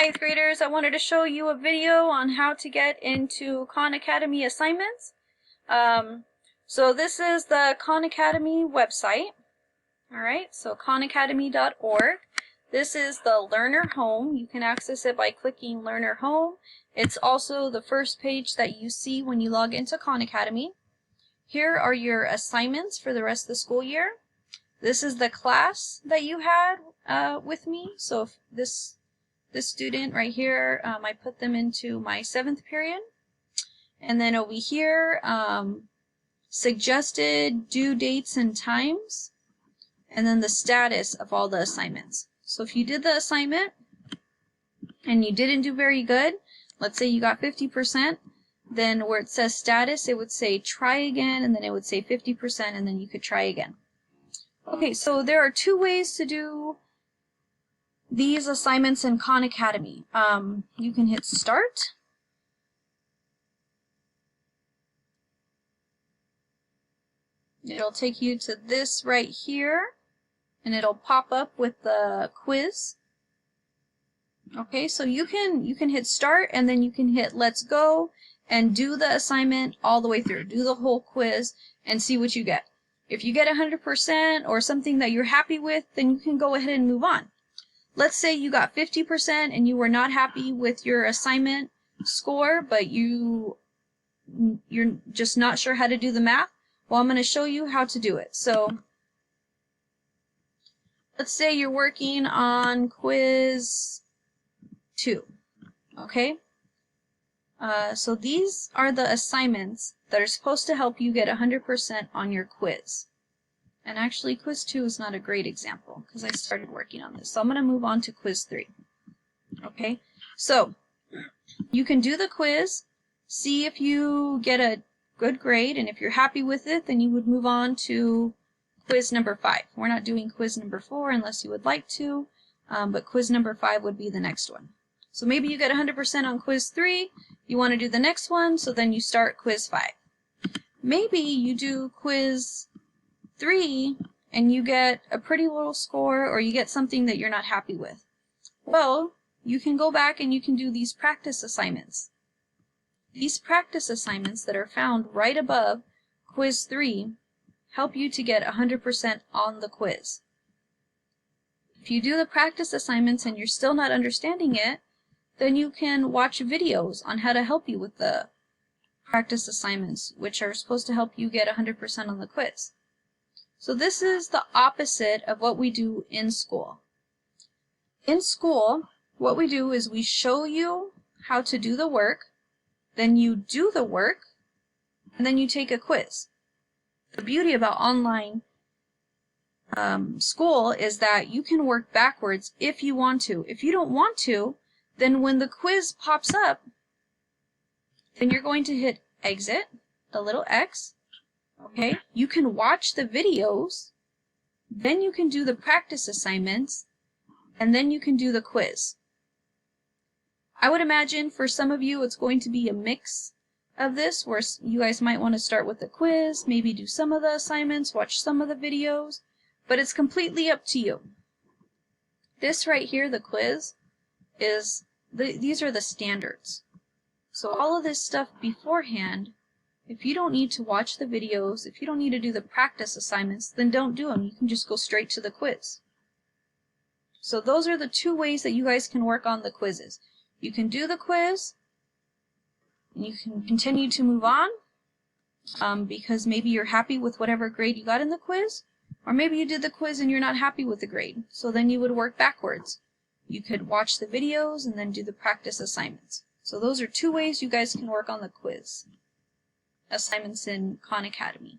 Hi, 8th graders, I wanted to show you a video on how to get into Khan Academy assignments. So this is the Khan Academy website. Alright, so khanacademy.org. This is the Learner Home. You can access it by clicking Learner Home. It's also the first page that you see when you log into Khan Academy. Here are your assignments for the rest of the school year. This is the class that you had with me. So if this student right here, I put them into my 7th period. And then over here, suggested due dates and times, and then the status of all the assignments. So if you did the assignment and you didn't do very good, let's say you got 50%, then where it says status, it would say try again, and then it would say 50%, and then you could try again. Okay, so there are two ways to do these assignments in Khan Academy. You can hit start. It'll take you to this right here, and it'll pop up with the quiz. Okay, so you can hit start, and then you can hit let's go and do the assignment all the way through. Do the whole quiz and see what you get. If you get 100% or something that you're happy with, then you can go ahead and move on. Let's say you got 50% and you were not happy with your assignment score, but you're just not sure how to do the math. Well, I'm going to show you how to do it. So let's say you're working on quiz 2. Okay? So these are the assignments that are supposed to help you get 100% on your quiz. And actually, quiz 2 is not a great example because I started working on this. So I'm going to move on to quiz 3. Okay? So you can do the quiz, see if you get a good grade, and if you're happy with it, then you would move on to quiz number 5. We're not doing quiz number 4 unless you would like to, but quiz number 5 would be the next one. So maybe you get 100% on quiz 3, you want to do the next one, so then you start quiz 5. Maybe you do quiz 3 and you get a pretty low score, or you get something that you're not happy with. Well, you can go back and you can do these practice assignments. These practice assignments that are found right above quiz 3 help you to get 100% on the quiz. If you do the practice assignments and you're still not understanding it, then you can watch videos on how to help you with the practice assignments, which are supposed to help you get 100% on the quiz. So this is the opposite of what we do in school. In school, what we do is we show you how to do the work, then you do the work, and then you take a quiz. The beauty about online school is that you can work backwards if you want to. If you don't want to, then when the quiz pops up, then you're going to hit exit, the little X. Okay? You can watch the videos, then you can do the practice assignments, and then you can do the quiz. I would imagine for some of you it's going to be a mix of this, where you guys might want to start with the quiz, maybe do some of the assignments, watch some of the videos, but it's completely up to you. This right here, the quiz, these are the standards. So all of this stuff beforehand, if you don't need to watch the videos, if you don't need to do the practice assignments, then don't do them. You can just go straight to the quiz. So those are the two ways that you guys can work on the quizzes. You can do the quiz, and you can continue to move on because maybe you're happy with whatever grade you got in the quiz, or maybe you did the quiz and you're not happy with the grade. So then you would work backwards. You could watch the videos and then do the practice assignments. So those are two ways you guys can work on the quiz assignments in Khan Academy.